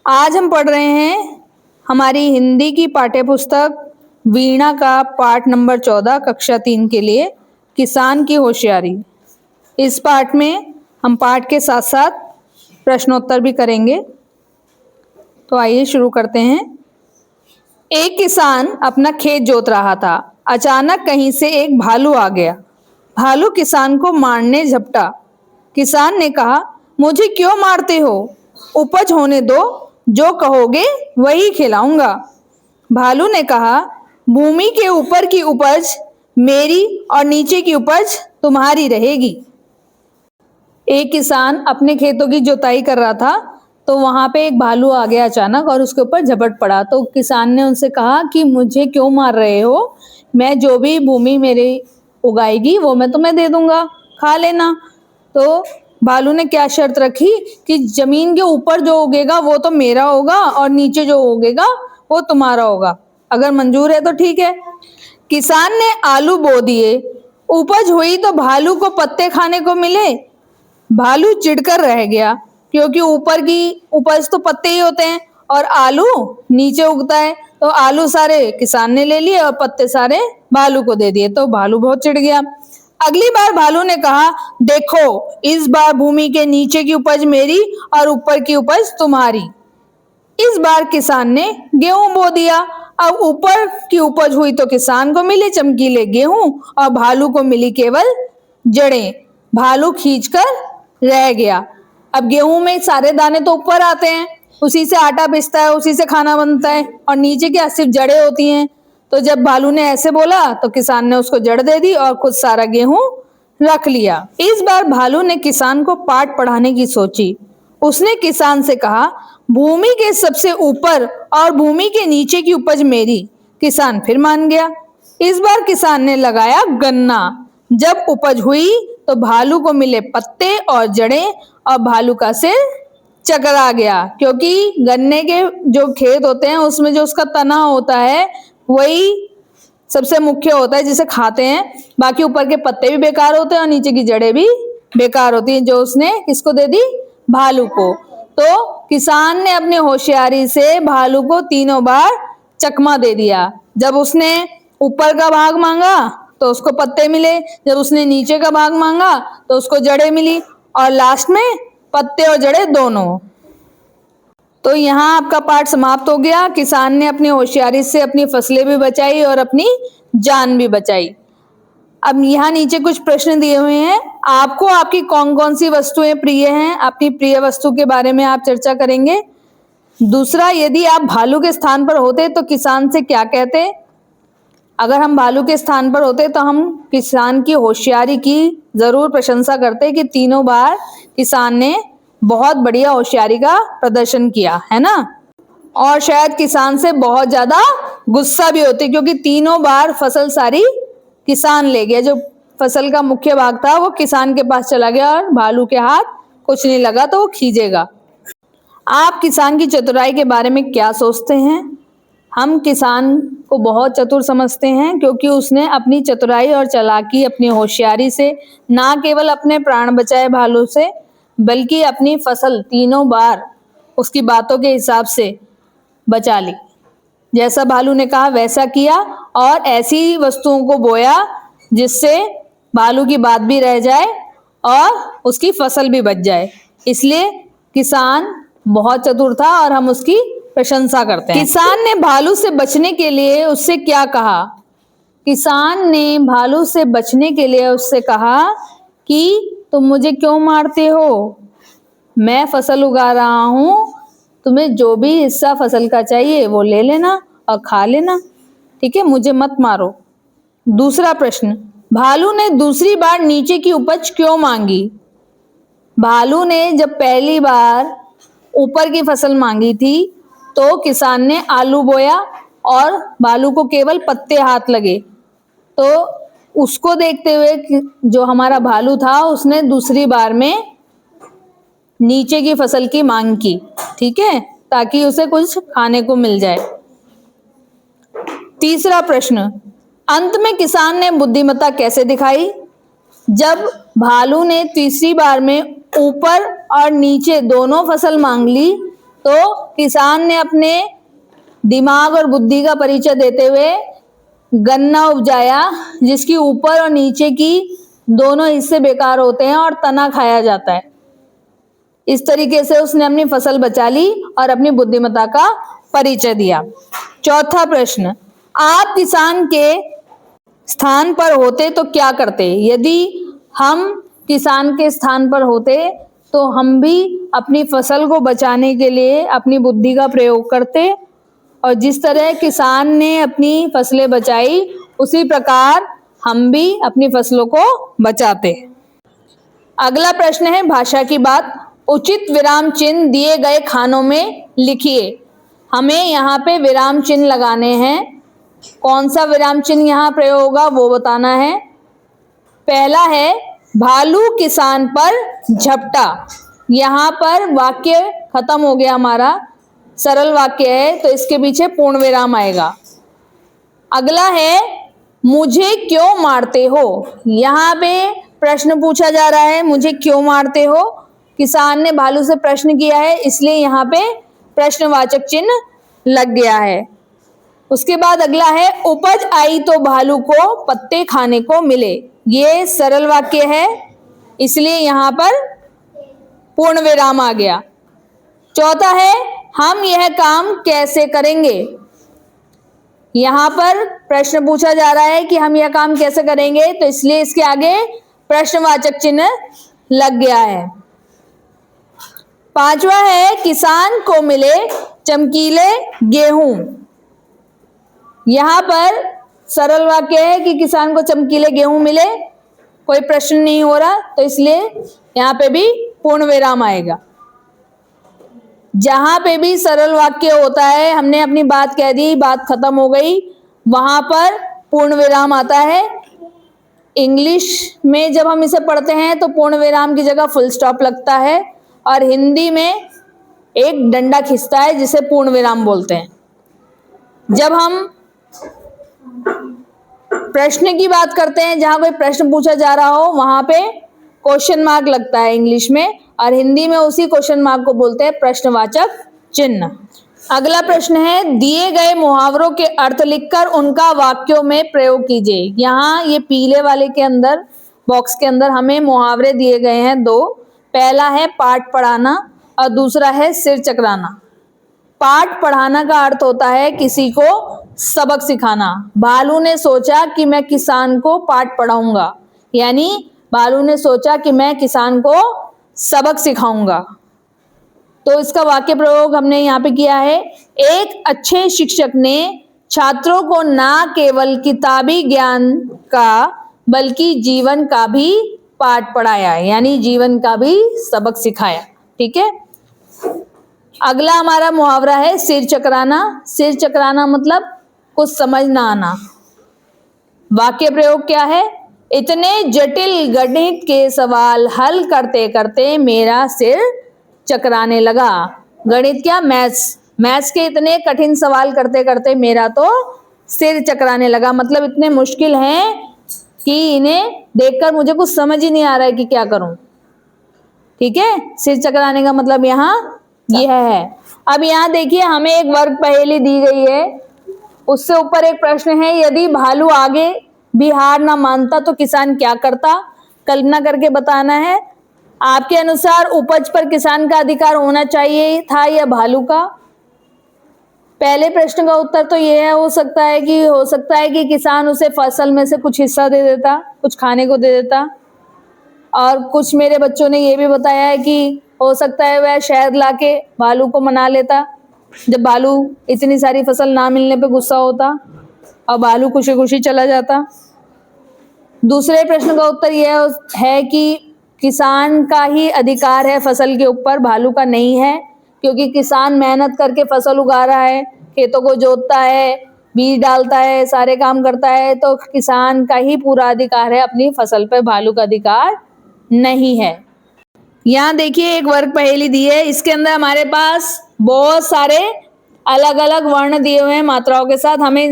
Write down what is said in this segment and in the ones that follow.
आज हम पढ़ रहे हैं हमारी हिंदी की पाठ्य पुस्तक वीणा का पाठ नंबर 14 कक्षा 3 के लिए किसान की होशियारी। इस पाठ में हम पाठ के साथ साथ प्रश्नोत्तर भी करेंगे। तो आइए शुरू करते हैं। एक किसान अपना खेत जोत रहा था। अचानक कहीं से एक भालू आ गया। भालू किसान को मारने झपटा। किसान ने कहा, मुझे क्यों मारते हो? उपज होने दो, जो कहोगे वही खिलाऊंगा। भालू ने कहा, भूमि के ऊपर की उपज मेरी और नीचे की उपज तुम्हारी रहेगी। एक किसान अपने खेतों की जुताई कर रहा था, तो वहां पे एक भालू आ गया अचानक और उसके ऊपर झपट पड़ा। तो किसान ने उनसे कहा कि मुझे क्यों मार रहे हो? मैं जो भी भूमि मेरी उगाएगी वो मैं तुम्हें दे दूंगा, खा लेना। तो भालू ने क्या शर्त रखी कि जमीन के ऊपर जो उगेगा वो तो मेरा होगा और नीचे जो उगेगा वो तुम्हारा होगा। अगर मंजूर है तो ठीक है। किसान ने आलू बो दिए। उपज हुई तो भालू को पत्ते खाने को मिले। भालू चिढ़कर रह गया, क्योंकि ऊपर की उपज तो पत्ते ही होते हैं और आलू नीचे उगता है। तो आलू सारे किसान ने ले लिए और पत्ते सारे भालू को दे दिए। तो भालू बहुत चिढ़ गया। अगली बार भालू ने कहा, देखो, इस बार भूमि के नीचे की उपज मेरी और ऊपर की उपज तुम्हारी। इस बार किसान ने गेहूं बो दिया। अब ऊपर की उपज हुई तो किसान को मिले चमकीले गेहूं और भालू को मिली केवल जड़ें। भालू खींचकर रह गया। अब गेहूं में सारे दाने तो ऊपर आते हैं, उसी से आटा पिसता है, उसी से खाना बनता है, और नीचे क्या सिर्फ जड़ें होती हैं। तो जब भालू ने ऐसे बोला तो किसान ने उसको जड़ दे दी और खुद सारा गेहूं रख लिया। इस बार भालू ने किसान को पाठ पढ़ाने की सोची। उसने किसान से कहा, भूमि के सबसे ऊपर और भूमि के नीचे की उपज मेरी। किसान फिर मान गया। इस बार किसान ने लगाया गन्ना। जब उपज हुई तो भालू को मिले पत्ते और जड़ें और भालू का सिर चकरा गया, क्योंकि गन्ने के जो खेत होते हैं उसमें जो उसका तना होता है वही सबसे मुख्य होता है जिसे खाते हैं। बाकी ऊपर के पत्ते भी बेकार होते हैं और नीचे की जड़ें भी बेकार होती हैं, जो उसने किसको दे दी? भालू को। तो किसान ने अपनी होशियारी से भालू को तीनों बार चकमा दे दिया। जब उसने ऊपर का भाग मांगा तो उसको पत्ते मिले, जब उसने नीचे का भाग मांगा तो उसको जड़ें मिली, और लास्ट में पत्ते और जड़ें दोनों। तो यहाँ आपका पाठ समाप्त हो गया। किसान ने अपनी होशियारी से अपनी फसलें भी बचाई और अपनी जान भी बचाई। अब यहाँ नीचे कुछ प्रश्न दिए हुए हैं। आपको आपकी कौन कौन सी वस्तुएं प्रिय हैं? अपनी प्रिय वस्तु के बारे में आप चर्चा करेंगे। दूसरा, यदि आप भालू के स्थान पर होते तो किसान से क्या कहते? अगर हम भालू के स्थान पर होते तो हम किसान की होशियारी की जरूर प्रशंसा करते कि तीनों बार किसान ने बहुत बढ़िया होशियारी का प्रदर्शन किया, है ना। और शायद किसान से बहुत ज्यादा गुस्सा भी होते, क्योंकि तीनों बार फसल सारी किसान ले गया। जो फसल का मुख्य भाग था वो किसान के पास चला गया और भालू के हाथ कुछ नहीं लगा, तो वो खींचेगा। आप किसान की चतुराई के बारे में क्या सोचते हैं? हम किसान को बहुत चतुर समझते हैं, क्योंकि उसने अपनी चतुराई और चालाकी, अपनी होशियारी से ना केवल अपने प्राण बचाए भालू से, बल्कि अपनी फसल तीनों बार उसकी बातों के हिसाब से बचा ली। जैसा भालू ने कहा वैसा किया, और ऐसी वस्तुओं को बोया जिससे भालू की बात भी रह जाए और उसकी फसल भी बच जाए। इसलिए किसान बहुत चतुर था और हम उसकी प्रशंसा करते हैं। किसान ने भालू से बचने के लिए उससे क्या कहा? किसान ने भालू से बचने के लिए उससे कहा कि तुम मुझे क्यों मारते हो? मैं फसल उगा रहा हूं, तुम्हें जो भी हिस्सा फसल का चाहिए वो ले लेना और खा लेना, ठीक है, मुझे मत मारो। दूसरा प्रश्न, भालू ने दूसरी बार नीचे की उपज क्यों मांगी? भालू ने जब पहली बार ऊपर की फसल मांगी थी तो किसान ने आलू बोया और भालू को केवल पत्ते हाथ लगे। तो उसको देखते हुए जो हमारा भालू था उसने दूसरी बार में नीचे की फसल की मांग की, ठीक है, ताकि उसे कुछ खाने को मिल जाए। तीसरा प्रश्न, अंत में किसान ने बुद्धिमत्ता कैसे दिखाई? जब भालू ने तीसरी बार में ऊपर और नीचे दोनों फसल मांग ली तो किसान ने अपने दिमाग और बुद्धि का परिचय देते हुए गन्ना उपजाया, जिसकी ऊपर और नीचे की दोनों हिस्से बेकार होते हैं और तना खाया जाता है। इस तरीके से उसने अपनी फसल बचा ली और अपनी बुद्धिमत्ता का परिचय दिया। चौथा प्रश्न, आप किसान के स्थान पर होते तो क्या करते? यदि हम किसान के स्थान पर होते तो हम भी अपनी फसल को बचाने के लिए अपनी बुद्धि का प्रयोग करते, और जिस तरह किसान ने अपनी फसलें बचाई उसी प्रकार हम भी अपनी फसलों को बचाते। अगला प्रश्न है भाषा की बात। उचित विराम चिन्ह दिए गए खानों में लिखिए। हमें यहाँ पे विराम चिन्ह लगाने हैं। कौन सा विराम चिन्ह यहाँ प्रयोग होगा वो बताना है। पहला है भालू किसान पर झपटा। यहाँ पर वाक्य खत्म हो गया हमारा, सरल वाक्य है तो इसके पीछे पूर्ण विराम आएगा। अगला है मुझे क्यों मारते हो। यहाँ पे प्रश्न पूछा जा रहा है, मुझे क्यों मारते हो। किसान ने भालू से प्रश्न किया है, इसलिए यहाँ पे प्रश्नवाचक चिन्ह लग गया है। उसके बाद अगला है उपज आई तो भालू को पत्ते खाने को मिले। ये सरल वाक्य है, इसलिए यहाँ पर पूर्ण विराम आ गया। चौथा है हम यह काम कैसे करेंगे। यहाँ पर प्रश्न पूछा जा रहा है कि हम यह काम कैसे करेंगे, तो इसलिए इसके आगे प्रश्नवाचक चिन्ह लग गया है। पांचवा है किसान को मिले चमकीले गेहूं। यहाँ पर सरल वाक्य है कि किसान को चमकीले गेहूं मिले, कोई प्रश्न नहीं हो रहा, तो इसलिए यहाँ पे भी पूर्ण विराम आएगा। जहां पे भी सरल वाक्य होता है, हमने अपनी बात कह दी, बात खत्म हो गई, वहां पर पूर्ण विराम आता है। इंग्लिश में जब हम इसे पढ़ते हैं तो पूर्ण विराम की जगह फुल स्टॉप लगता है, और हिंदी में एक डंडा खिंचता है जिसे पूर्ण विराम बोलते हैं। जब हम प्रश्न की बात करते हैं, जहां कोई प्रश्न पूछा जा रहा हो, वहां पे क्वेश्चन मार्क लगता है इंग्लिश में, और हिंदी में उसी क्वेश्चन मार्क को बोलते हैं प्रश्नवाचक चिन्ह। अगला प्रश्न है दिए गए मुहावरों के अर्थ लिखकर उनका वाक्यों में प्रयोग कीजिए। यहाँ ये पीले वाले के अंदर बॉक्स के अंदर हमें मुहावरे दिए गए हैं दो। पहला है पाठ पढ़ाना और दूसरा है सिर चकराना। पाठ पढ़ाना का अर्थ होता है किसी को सबक सिखाना। भालू ने सोचा कि मैं किसान को पाठ पढ़ाऊंगा, यानी भालू ने सोचा कि मैं किसान को सबक सिखाऊंगा। तो इसका वाक्य प्रयोग हमने यहाँ पे किया है। एक अच्छे शिक्षक ने छात्रों को ना केवल किताबी ज्ञान का बल्कि जीवन का भी पाठ पढ़ाया, यानी जीवन का भी सबक सिखाया। ठीक है। अगला हमारा मुहावरा है सिर चकराना। सिर चकराना मतलब कुछ समझ ना आना। वाक्य प्रयोग क्या है? इतने जटिल गणित के सवाल हल करते करते मेरा सिर चकराने लगा। गणित क्या? मैथ्स। मैथ्स के इतने कठिन सवाल करते करते मेरा तो सिर चकराने लगा। मतलब इतने मुश्किल हैं कि इन्हें देखकर मुझे कुछ समझ ही नहीं आ रहा है कि क्या करूं। ठीक है। सिर चकराने का मतलब यहाँ यह है। अब यहाँ देखिए हमें एक वर्ग पहेली दी गई है, उससे ऊपर एक प्रश्न है यदि भालू आगे भी हार ना मानता तो किसान क्या करता? कल्पना करके बताना है। आपके अनुसार उपज पर किसान का अधिकार होना चाहिए था या भालू का? पहले प्रश्न का उत्तर तो यह है, हो सकता है कि किसान उसे फसल में से कुछ हिस्सा दे देता, कुछ खाने को दे देता। और कुछ मेरे बच्चों ने ये भी बताया है कि हो सकता है वह शहद लाके भालू को मना लेता, जब भालू इतनी सारी फसल ना मिलने पे गुस्सा होता और भालू खुशी खुशी चला जाता। दूसरे प्रश्न का उत्तर यह है कि किसान का ही अधिकार है फसल के ऊपर, भालू का नहीं है, क्योंकि किसान मेहनत करके फसल उगा रहा है, खेतों को जोतता है, बीज डालता है, सारे काम करता है, तो किसान का ही पूरा अधिकार है अपनी फसल पर, भालू का अधिकार नहीं है। यहाँ देखिए एक वर्ग पहेली दी है, इसके अंदर हमारे पास बहुत सारे अलग अलग वर्ण दिए हुए हैं मात्राओं के साथ, हमें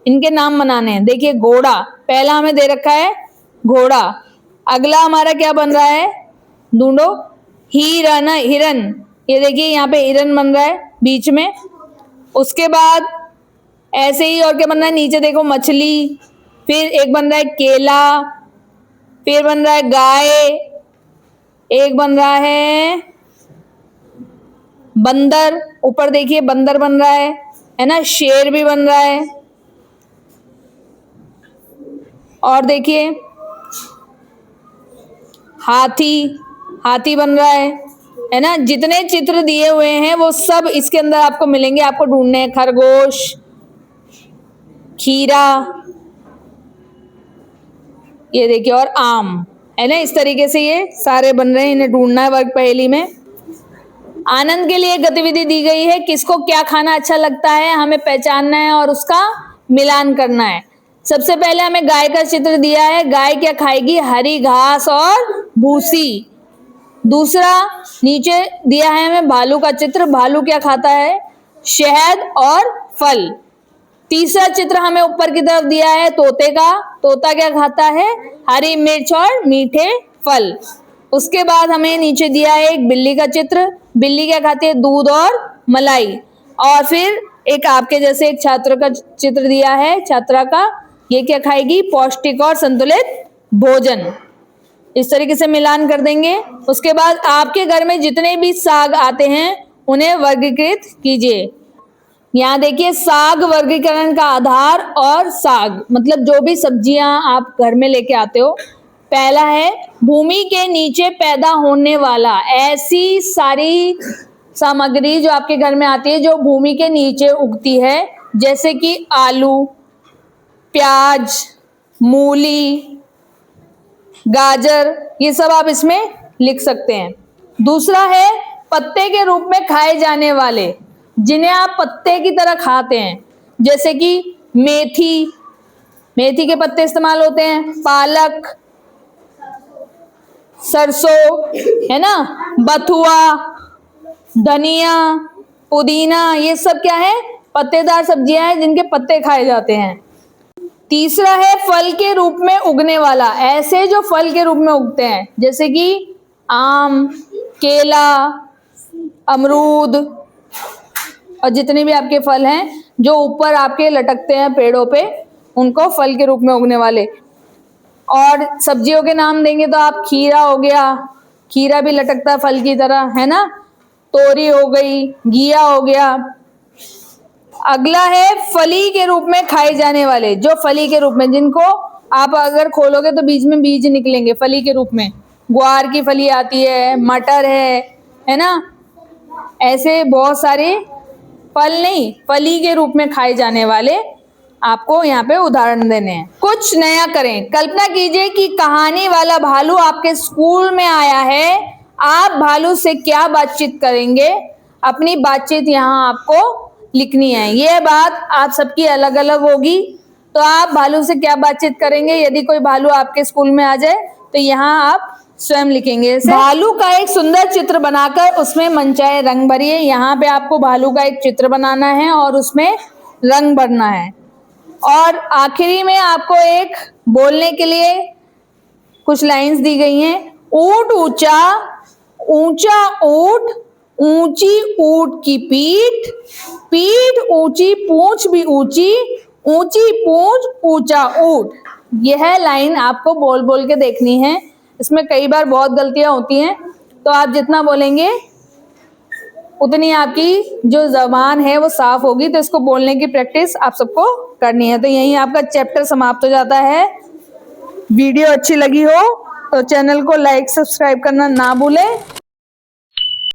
इनके नाम बनाने हैं। देखिए घोड़ा, पहला हमें दे रखा है घोड़ा। अगला हमारा क्या बन रहा है? ढूंढो। हिरन, ये देखिए यहाँ पे हिरन बन रहा है बीच में। उसके बाद ऐसे ही और क्या बन रहा है, नीचे देखो मछली, फिर एक बन रहा है केला, फिर बन रहा है गाय, एक बन रहा है बंदर, ऊपर देखिए बंदर बन रहा है ना, शेर भी बन रहा है, और देखिए हाथी बन रहा है ना। जितने चित्र दिए हुए हैं वो सब इसके अंदर आपको मिलेंगे, आपको ढूंढने हैं। खरगोश, खीरा, ये देखिए, और आम, है ना। इस तरीके से ये सारे बन रहे हैं, इन्हें ढूंढना है वर्ग पहेली में। आनंद के लिए गतिविधि दी गई है, किसको क्या खाना अच्छा लगता है हमें पहचानना है और उसका मिलान करना है। सबसे पहले हमें गाय का चित्र दिया है, गाय क्या खाएगी, हरी घास और भूसी। दूसरा नीचे दिया है हमें भालू का चित्र, भालू क्या खाता है, शहद और फल। तीसरा चित्र हमें ऊपर की तरफ दिया है तोते का, तोता क्या खाता है, हरी मिर्च और मीठे फल। उसके बाद हमें नीचे दिया है एक बिल्ली का चित्र, बिल्ली क्या खाती है, दूध और मलाई। और फिर एक आपके जैसे एक छात्र का चित्र दिया है, छात्रा का, ये क्या खाएगी, पौष्टिक और संतुलित भोजन। इस तरीके से मिलान कर देंगे। उसके बाद आपके घर में जितने भी साग आते हैं उन्हें वर्गीकृत कीजिए। यहाँ देखिए साग वर्गीकरण का आधार, और साग मतलब जो भी सब्जियां आप घर में लेके आते हो। पहला है भूमि के नीचे पैदा होने वाला, ऐसी सारी सामग्री जो आपके घर में आती है जो भूमि के नीचे उगती है, जैसे कि आलू, प्याज, मूली, गाजर, ये सब आप इसमें लिख सकते हैं। दूसरा है पत्ते के रूप में खाए जाने वाले, जिन्हें आप पत्ते की तरह खाते हैं, जैसे कि मेथी, मेथी के पत्ते इस्तेमाल होते हैं, पालक, सरसों, है ना, बथुआ, धनिया, पुदीना, ये सब क्या है, पत्तेदार सब्जियां हैं जिनके पत्ते खाए जाते हैं। तीसरा है फल के रूप में उगने वाला, ऐसे जो फल के रूप में उगते हैं, जैसे कि आम, केला, अमरूद, और जितने भी आपके फल हैं जो ऊपर आपके लटकते हैं पेड़ों पे, उनको फल के रूप में उगने वाले। और सब्जियों के नाम देंगे तो आप खीरा हो गया, खीरा भी लटकता है फल की तरह, है ना, तोरी हो गई, घिया हो गया। अगला है फली के रूप में खाए जाने वाले, जो फली के रूप में, जिनको आप अगर खोलोगे तो बीच में बीज निकलेंगे फली के रूप में। ग्वार की फली आती है, मटर है ना, ऐसे बहुत सारे फल नहीं, फली के रूप में खाए जाने वाले आपको यहाँ पे उदाहरण देने हैं। कुछ नया करें, कल्पना कीजिए कि कहानी वाला भालू आपके स्कूल में आया है, आप भालू से क्या बातचीत करेंगे, अपनी बातचीत यहाँ आपको लिखनी है। ये बात आप सबकी अलग अलग होगी, तो आप भालू से क्या बातचीत करेंगे, यदि कोई भालू आपके स्कूल में आ जाए तो यहाँ आप स्वयं लिखेंगे। भालू का एक सुंदर चित्र बनाकर उसमें मनचाहे रंग भरिए। यहाँ पे आपको भालू का एक चित्र बनाना है और उसमें रंग भरना है। और आखिरी में आपको एक बोलने के लिए कुछ लाइंस दी गई हैं। ऊंट ऊंचा, ऊंचा ऊंट, ऊंची ऊंट की पीठ, पीठ ऊंची, पूंछ भी ऊंची, ऊंची पूंछ, ऊंचा ऊंट। यह लाइन आपको बोल बोल के देखनी है। इसमें कई बार बहुत गलतियां होती हैं, तो आप जितना बोलेंगे उतनी आपकी जो जबान है वो साफ होगी। तो इसको बोलने की प्रैक्टिस आप सबको करनी है। तो यहीं आपका चैप्टर समाप्त हो जाता है। वीडियो अच्छी लगी हो तो चैनल को लाइक सब्सक्राइब करना ना भूलें।